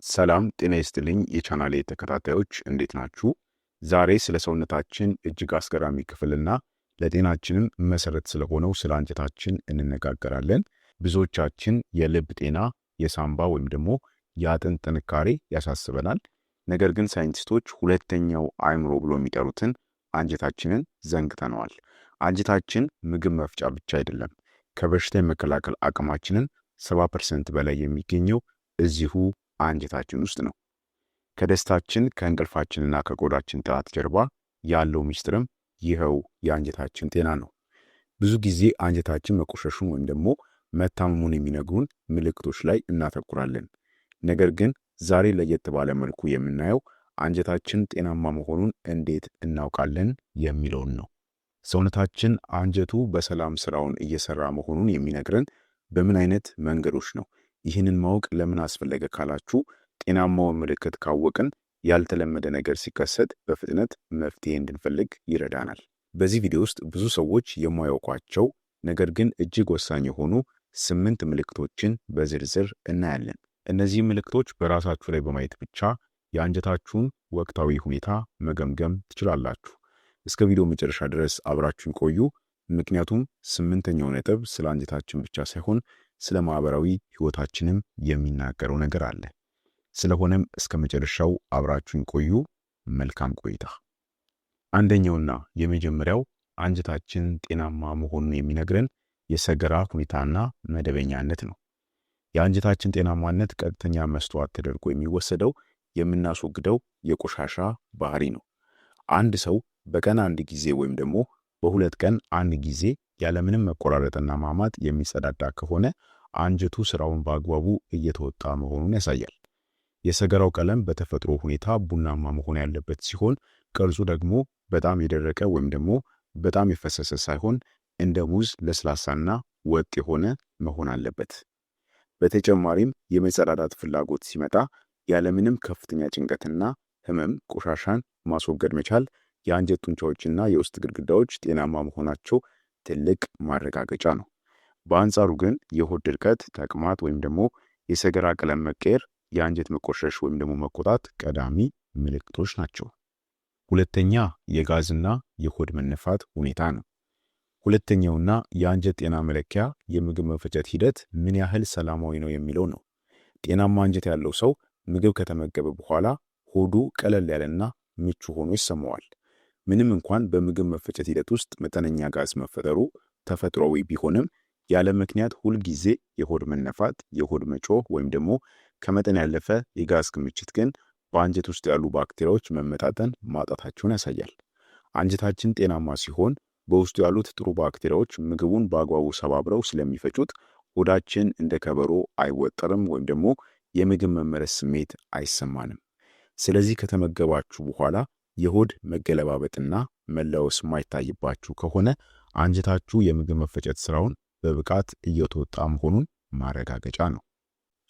ሰላም ጤና ይስጥልኝ የቻናሌ ተከታታዮች እንዴት ናችሁ? ዛሬ ስለ ሰውነታችን እጅግ አስገራሚ ክፍልና ለጤናችንም መሰረት ስለሆነው ስለ አንጀታችን እንነጋገራለን። ብዙዎቻችን የልብ ጤና፣ የሳምባ ወይም ደግሞ የአጥንት ጥንካሬ ያሳስበናል። ነገር ግን ሳይንቲስቶች ሁለተኛው አእምሮ ብሎ የሚጠሩትን አንጀታችንን ዘንግተነዋል። አንጀታችን ምግብ መፍጫ ብቻ አይደለም። ከበሽታ የመከላከል አቅማችንን 70% በላይ የሚገኘው እዚሁ አንጀታችን ውስጥ ነው። ከደስታችን ከእንቅልፋችንና ከቆዳችን ጥራት ጀርባ ያለው ሚስጥርም ይኸው የአንጀታችን ጤና ነው። ብዙ ጊዜ አንጀታችን መቆሸሹን ወይም ደግሞ መታመሙን የሚነግሩን ምልክቶች ላይ እናተኩራለን። ነገር ግን ዛሬ ለየት ባለ መልኩ የምናየው አንጀታችን ጤናማ መሆኑን እንዴት እናውቃለን የሚለውን ነው። ሰውነታችን አንጀቱ በሰላም ስራውን እየሰራ መሆኑን የሚነግረን በምን አይነት መንገዶች ነው? ይህንን ማወቅ ለምን አስፈለገ ካላችሁ፣ ጤናማውን ምልክት ካወቅን ያልተለመደ ነገር ሲከሰት በፍጥነት መፍትሄ እንድንፈልግ ይረዳናል። በዚህ ቪዲዮ ውስጥ ብዙ ሰዎች የማያውቋቸው ነገር ግን እጅግ ወሳኝ የሆኑ 8 ምልክቶችን በዝርዝር እናያለን። እነዚህ ምልክቶች በራሳችሁ ላይ በማየት ብቻ የአንጀታችሁን ወቅታዊ ሁኔታ መገምገም ትችላላችሁ። እስከ ቪዲዮ መጨረሻ ድረስ አብራችሁን ቆዩ። ምክንያቱም 8ኛው ነጥብ ስለ አንጀታችን ብቻ ሳይሆን ስለ ማህበራዊ ህይወታችንም የሚናገረው ነገር አለ። ስለሆነም እስከ መጨረሻው አብራችሁን ቆዩ። መልካም ቆይታ። አንደኛውና የመጀመሪያው አንጀታችን ጤናማ መሆኑን የሚነግረን የሰገራ ሁኔታና መደበኛነት ነው። የአንጀታችን ጤናማነት ቀጥተኛ መስተዋት ተደርጎ የሚወሰደው የምናስወግደው የቆሻሻ ባህሪ ነው። አንድ ሰው በቀን አንድ ጊዜ ወይም ደግሞ በሁለት ቀን አንድ ጊዜ ያለምንም መቆራረጥና ማማጥ የሚጸዳዳ ከሆነ አንጀቱ ስራውን በአግባቡ እየተወጣ መሆኑን ያሳያል። የሰገራው ቀለም በተፈጥሮ ሁኔታ ቡናማ መሆን ያለበት ሲሆን ቅርጹ ደግሞ በጣም የደረቀ ወይም ደግሞ በጣም የፈሰሰ ሳይሆን እንደ ሙዝ ለስላሳና ወጥ የሆነ መሆን አለበት። በተጨማሪም የመጸዳዳት ፍላጎት ሲመጣ ያለምንም ከፍተኛ ጭንቀትና ህመም ቆሻሻን ማስወገድ መቻል የአንጀት ጡንቻዎችና የውስጥ ግድግዳዎች ጤናማ መሆናቸው ትልቅ ማረጋገጫ ነው። በአንጻሩ ግን የሆድ ድርቀት፣ ተቅማጥ ወይም ደግሞ የሰገራ ቀለም መቀየር የአንጀት መቆሸሽ ወይም ደግሞ መቆጣት ቀዳሚ ምልክቶች ናቸው። ሁለተኛ የጋዝና የሆድ መነፋት ሁኔታ ነው። ሁለተኛውና የአንጀት ጤና መለኪያ የምግብ መፈጨት ሂደት ምን ያህል ሰላማዊ ነው የሚለው ነው። ጤናማ አንጀት ያለው ሰው ምግብ ከተመገበ በኋላ ሆዱ ቀለል ያለና ምቹ ሆኖ ይሰማዋል። ምንም እንኳን በምግብ መፈጨት ሂደት ውስጥ መጠነኛ ጋዝ መፈጠሩ ተፈጥሯዊ ቢሆንም ያለ ምክንያት ሁል ጊዜ የሆድ መነፋት፣ የሆድ መጮህ ወይም ደግሞ ከመጠን ያለፈ የጋዝ ክምችት ግን በአንጀት ውስጥ ያሉ ባክቴሪያዎች መመጣጠን ማጣታቸውን ያሳያል። አንጀታችን ጤናማ ሲሆን በውስጡ ያሉት ጥሩ ባክቴሪያዎች ምግቡን በአግባቡ ሰባብረው ስለሚፈጩት ሆዳችን እንደ ከበሮ አይወጠርም ወይም ደግሞ የምግብ መመረስ ስሜት አይሰማንም። ስለዚህ ከተመገባችሁ በኋላ የሆድ መገለባበጥና መለወስ ማይታይባችሁ ከሆነ አንጀታችሁ የምግብ መፈጨት ስራውን በብቃት እየተወጣ መሆኑን ማረጋገጫ ነው።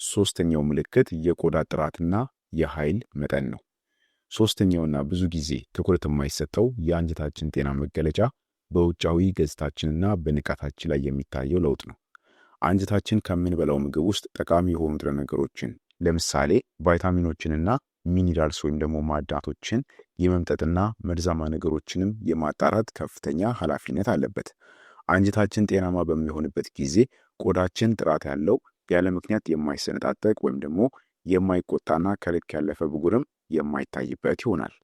ሶስተኛው ምልክት የቆዳ ጥራትና የኃይል መጠን ነው። ሶስተኛውና ብዙ ጊዜ ትኩረት የማይሰጠው የአንጀታችን ጤና መገለጫ በውጫዊ ገጽታችንና በንቃታችን ላይ የሚታየው ለውጥ ነው። አንጀታችን ከምንበላው ምግብ ውስጥ ጠቃሚ የሆኑ ንጥረ ነገሮችን ለምሳሌ ቫይታሚኖችንና ሚኒራልስ ወይም ደግሞ ማዕድናቶችን የመምጠጥና መርዛማ ነገሮችንም የማጣራት ከፍተኛ ኃላፊነት አለበት። አንጀታችን ጤናማ በሚሆንበት ጊዜ ቆዳችን ጥራት ያለው ያለ ምክንያት የማይሰነጣጠቅ ወይም ደግሞ የማይቆጣና ከልክ ያለፈ ብጉርም የማይታይበት ይሆናል።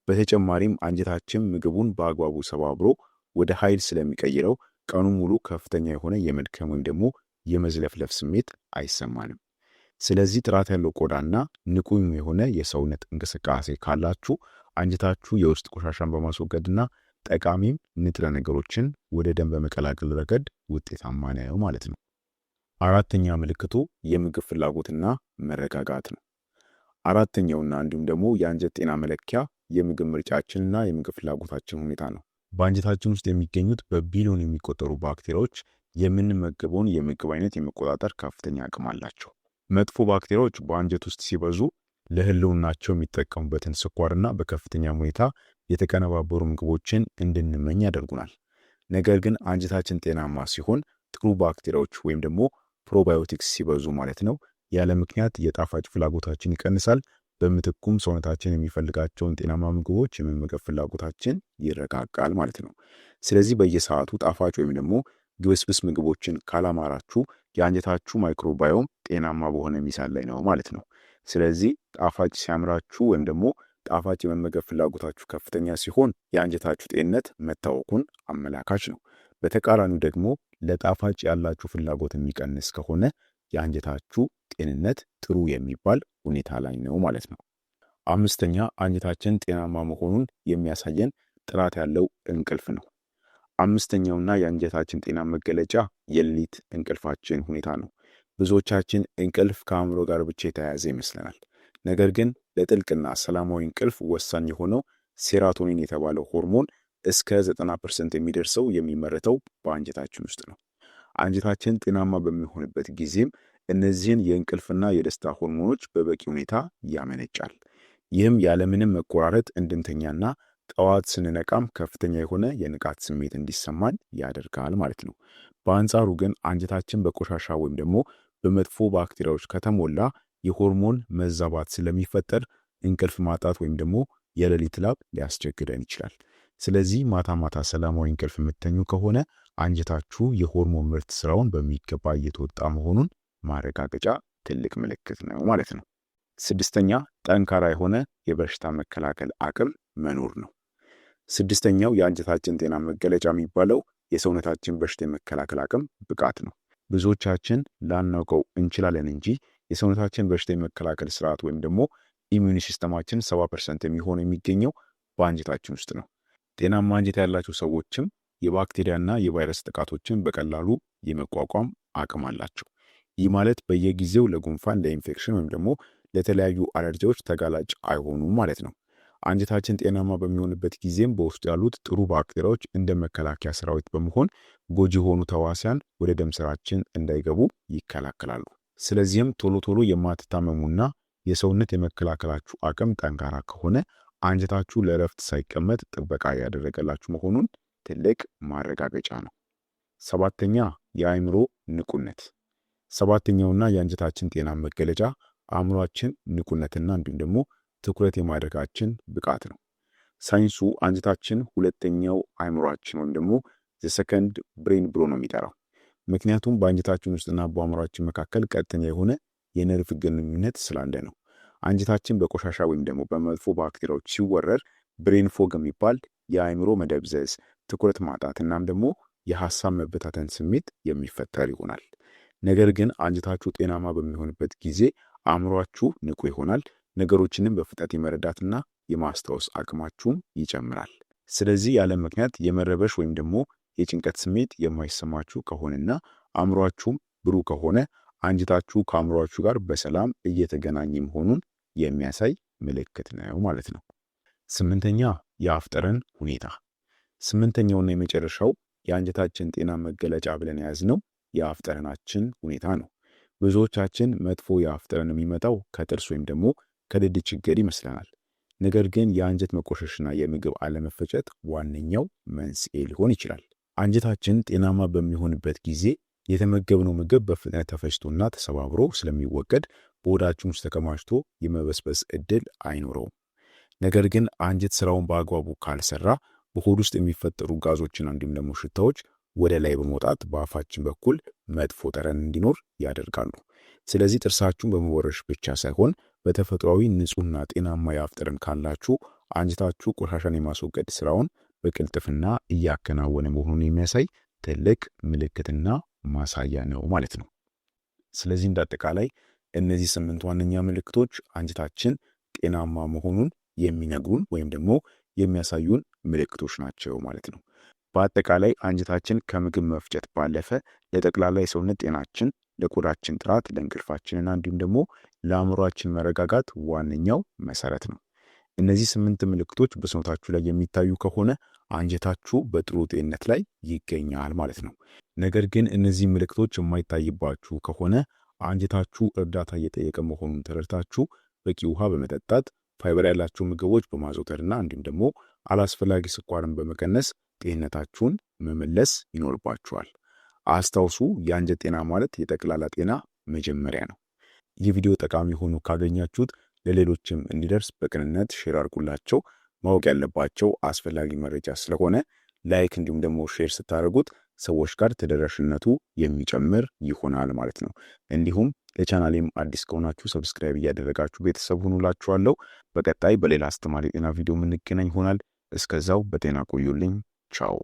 በተጨማሪም አንጀታችን ምግቡን በአግባቡ ሰባብሮ ወደ ኃይል ስለሚቀይረው ቀኑን ሙሉ ከፍተኛ የሆነ የመድከም ወይም ደግሞ የመዝለፍለፍ ስሜት አይሰማንም። ስለዚህ ጥራት ያለው ቆዳና ንቁ የሆነ የሰውነት እንቅስቃሴ ካላችሁ አንጀታችሁ የውስጥ ቆሻሻን በማስወገድና ጠቃሚም ንጥረ ነገሮችን ወደ ደም በመቀላቀል ረገድ ውጤታማ ነው ማለት ነው። አራተኛ ምልክቱ የምግብ ፍላጎትና መረጋጋት ነው። አራተኛውና እንዲሁም ደግሞ የአንጀት ጤና መለኪያ የምግብ ምርጫችንና የምግብ ፍላጎታችን ሁኔታ ነው። በአንጀታችን ውስጥ የሚገኙት በቢሊዮን የሚቆጠሩ ባክቴሪያዎች የምንመገበውን የምግብ አይነት የመቆጣጠር ከፍተኛ አቅም አላቸው። መጥፎ ባክቴሪያዎች በአንጀት ውስጥ ሲበዙ ለህልውናቸው የሚጠቀሙበትን ስኳርና በከፍተኛ ሁኔታ የተቀነባበሩ ምግቦችን እንድንመኝ ያደርጉናል። ነገር ግን አንጀታችን ጤናማ ሲሆን ጥሩ ባክቴሪያዎች ወይም ደግሞ ፕሮባዮቲክስ ሲበዙ ማለት ነው ያለ ምክንያት የጣፋጭ ፍላጎታችን ይቀንሳል። በምትኩም ሰውነታችን የሚፈልጋቸውን ጤናማ ምግቦች የመመገብ ፍላጎታችን ይረጋጋል ማለት ነው። ስለዚህ በየሰዓቱ ጣፋጭ ወይም ደግሞ ግብስብስ ምግቦችን ካላማራችሁ የአንጀታችሁ ማይክሮባዮም ጤናማ በሆነ ሚዛን ላይ ነው ማለት ነው። ስለዚህ ጣፋጭ ሲያምራችሁ ወይም ደግሞ ጣፋጭ የመመገብ ፍላጎታችሁ ከፍተኛ ሲሆን የአንጀታችሁ ጤንነት መታወኩን አመላካች ነው። በተቃራኒው ደግሞ ለጣፋጭ ያላችሁ ፍላጎት የሚቀንስ ከሆነ የአንጀታችሁ ጤንነት ጥሩ የሚባል ሁኔታ ላይ ነው ማለት ነው። አምስተኛ አንጀታችን ጤናማ መሆኑን የሚያሳየን ጥራት ያለው እንቅልፍ ነው። አምስተኛውና የአንጀታችን ጤና መገለጫ የሌሊት እንቅልፋችን ሁኔታ ነው። ብዙዎቻችን እንቅልፍ ከአእምሮ ጋር ብቻ የተያያዘ ይመስለናል። ነገር ግን ለጥልቅና ሰላማዊ እንቅልፍ ወሳኝ የሆነው ሴራቶኒን የተባለው ሆርሞን እስከ 90% የሚደርሰው የሚመረተው በአንጀታችን ውስጥ ነው። አንጀታችን ጤናማ በሚሆንበት ጊዜም እነዚህን የእንቅልፍና የደስታ ሆርሞኖች በበቂ ሁኔታ ያመነጫል። ይህም ያለምንም መቆራረጥ እንድንተኛና ጠዋት ስንነቃም ከፍተኛ የሆነ የንቃት ስሜት እንዲሰማን ያደርጋል ማለት ነው። በአንጻሩ ግን አንጀታችን በቆሻሻ ወይም ደግሞ በመጥፎ ባክቴሪያዎች ከተሞላ የሆርሞን መዛባት ስለሚፈጠር እንቅልፍ ማጣት ወይም ደግሞ የሌሊት ላብ ሊያስቸግረን ይችላል። ስለዚህ ማታ ማታ ሰላማዊ እንቅልፍ የምተኙ ከሆነ አንጀታችሁ የሆርሞን ምርት ስራውን በሚገባ እየተወጣ መሆኑን ማረጋገጫ ትልቅ ምልክት ነው ማለት ነው። ስድስተኛ ጠንካራ የሆነ የበሽታ መከላከል አቅም መኖር ነው። ስድስተኛው የአንጀታችን ጤና መገለጫ የሚባለው የሰውነታችን በሽታ የመከላከል አቅም ብቃት ነው። ብዙዎቻችን ላናውቀው እንችላለን እንጂ የሰውነታችን በሽታ የመከላከል ስርዓት ወይም ደግሞ ኢሚዩኒ ሲስተማችን 70% የሚሆነው የሚገኘው በአንጀታችን ውስጥ ነው። ጤናማ አንጀት ያላቸው ሰዎችም የባክቴሪያና የቫይረስ ጥቃቶችን በቀላሉ የመቋቋም አቅም አላቸው። ይህ ማለት በየጊዜው ለጉንፋን፣ ለኢንፌክሽን ወይም ደግሞ ለተለያዩ አለርጂዎች ተጋላጭ አይሆኑም ማለት ነው። አንጀታችን ጤናማ በሚሆንበት ጊዜም በውስጡ ያሉት ጥሩ ባክቴሪያዎች እንደ መከላከያ ሰራዊት በመሆን ጎጂ የሆኑ ተዋሲያን ወደ ደም ስራችን እንዳይገቡ ይከላከላሉ። ስለዚህም ቶሎ ቶሎ የማትታመሙና የሰውነት የመከላከላችሁ አቅም ጠንካራ ከሆነ አንጀታችሁ ለእረፍት ሳይቀመጥ ጥበቃ ያደረገላችሁ መሆኑን ትልቅ ማረጋገጫ ነው። ሰባተኛ የአእምሮ ንቁነት። ሰባተኛውና የአንጀታችን ጤና መገለጫ አእምሯችን ንቁነትና እንዲሁም ደግሞ ትኩረት የማድረጋችን ብቃት ነው። ሳይንሱ አንጀታችን ሁለተኛው አእምሯችን ወይም ደግሞ ዘሰከንድ ብሬን ብሎ ነው የሚጠራው። ምክንያቱም በአንጀታችን ውስጥና በአእምሯችን መካከል ቀጥተኛ የሆነ የነርቭ ግንኙነት ስላለ ነው። አንጀታችን በቆሻሻ ወይም ደግሞ በመጥፎ ባክቴሪያዎች ሲወረር ብሬን ፎግ የሚባል የአእምሮ መደብዘዝ፣ ትኩረት ማጣት እናም ደግሞ የሐሳብ መበታተን ስሜት የሚፈጠር ይሆናል። ነገር ግን አንጀታችሁ ጤናማ በሚሆንበት ጊዜ አእምሯችሁ ንቁ ይሆናል። ነገሮችንም በፍጥነት የመረዳትና የማስታወስ አቅማችሁም ይጨምራል። ስለዚህ ያለ ምክንያት የመረበሽ ወይም ደግሞ የጭንቀት ስሜት የማይሰማችሁ ከሆነና አእምሯችሁም ብሩህ ከሆነ አንጀታችሁ ከአእምሯችሁ ጋር በሰላም እየተገናኘ መሆኑን የሚያሳይ ምልክት ነው ማለት ነው። ስምንተኛ የአፍ ጠረን ሁኔታ። ስምንተኛውና የመጨረሻው የአንጀታችን ጤና መገለጫ ብለን የያዝነው የአፍ ጠረናችን ሁኔታ ነው። ብዙዎቻችን መጥፎ የአፍ ጠረን የሚመጣው ከጥርስ ወይም ደግሞ ከድድ ችግር ይመስለናል። ነገር ግን የአንጀት መቆሸሽና የምግብ አለመፈጨት ዋነኛው መንስኤ ሊሆን ይችላል። አንጀታችን ጤናማ በሚሆንበት ጊዜ የተመገብነው ምግብ በፍጥነት ተፈጭቶና ተሰባብሮ ስለሚወገድ በሆዳችን ውስጥ ተከማችቶ የመበስበስ እድል አይኖረውም። ነገር ግን አንጀት ስራውን በአግባቡ ካልሰራ በሆድ ውስጥ የሚፈጠሩ ጋዞችና እንዲሁም ደግሞ ሽታዎች ወደ ላይ በመውጣት በአፋችን በኩል መጥፎ ጠረን እንዲኖር ያደርጋሉ። ስለዚህ ጥርሳችሁን በመቦረሽ ብቻ ሳይሆን በተፈጥሯዊ ንጹህና ጤናማ የአፍ ጠረን ካላችሁ አንጀታችሁ ቆሻሻን የማስወገድ ስራውን በቅልጥፍና እያከናወነ መሆኑን የሚያሳይ ትልቅ ምልክትና ማሳያ ነው ማለት ነው። ስለዚህ እንዳጠቃላይ እነዚህ 8 ዋነኛ ምልክቶች አንጀታችን ጤናማ መሆኑን የሚነግሩን ወይም ደግሞ የሚያሳዩን ምልክቶች ናቸው ማለት ነው። በአጠቃላይ አንጀታችን ከምግብ መፍጨት ባለፈ ለጠቅላላ የሰውነት ጤናችን፣ ለቆዳችን ጥራት፣ ለእንቅልፋችንና እንዲሁም ደግሞ ለአእምሯችን መረጋጋት ዋነኛው መሰረት ነው። እነዚህ 8 ምልክቶች በሰውነታችሁ ላይ የሚታዩ ከሆነ አንጀታችሁ በጥሩ ጤንነት ላይ ይገኛል ማለት ነው። ነገር ግን እነዚህ ምልክቶች የማይታይባችሁ ከሆነ አንጀታችሁ እርዳታ እየጠየቀ መሆኑን ተረድታችሁ በቂ ውሃ በመጠጣት ፋይበር ያላቸው ምግቦች በማዘውተርና እንዲሁም ደግሞ አላስፈላጊ ስኳርን በመቀነስ ጤንነታችሁን መመለስ ይኖርባችኋል። አስታውሱ፣ የአንጀት ጤና ማለት የጠቅላላ ጤና መጀመሪያ ነው። ይህ ቪዲዮ ጠቃሚ ሆኖ ካገኛችሁት ለሌሎችም እንዲደርስ በቅንነት ሼር አድርጉላቸው። ማወቅ ያለባቸው አስፈላጊ መረጃ ስለሆነ ላይክ እንዲሁም ደግሞ ሼር ስታደርጉት ሰዎች ጋር ተደራሽነቱ የሚጨምር ይሆናል ማለት ነው። እንዲሁም ለቻናሌም አዲስ ከሆናችሁ ሰብስክራይብ እያደረጋችሁ ቤተሰብ ሁኑላችኋለሁ። በቀጣይ በሌላ አስተማሪ ጤና ቪዲዮ የምንገናኝ ይሆናል። እስከዛው በጤና ቆዩልኝ። ቻው።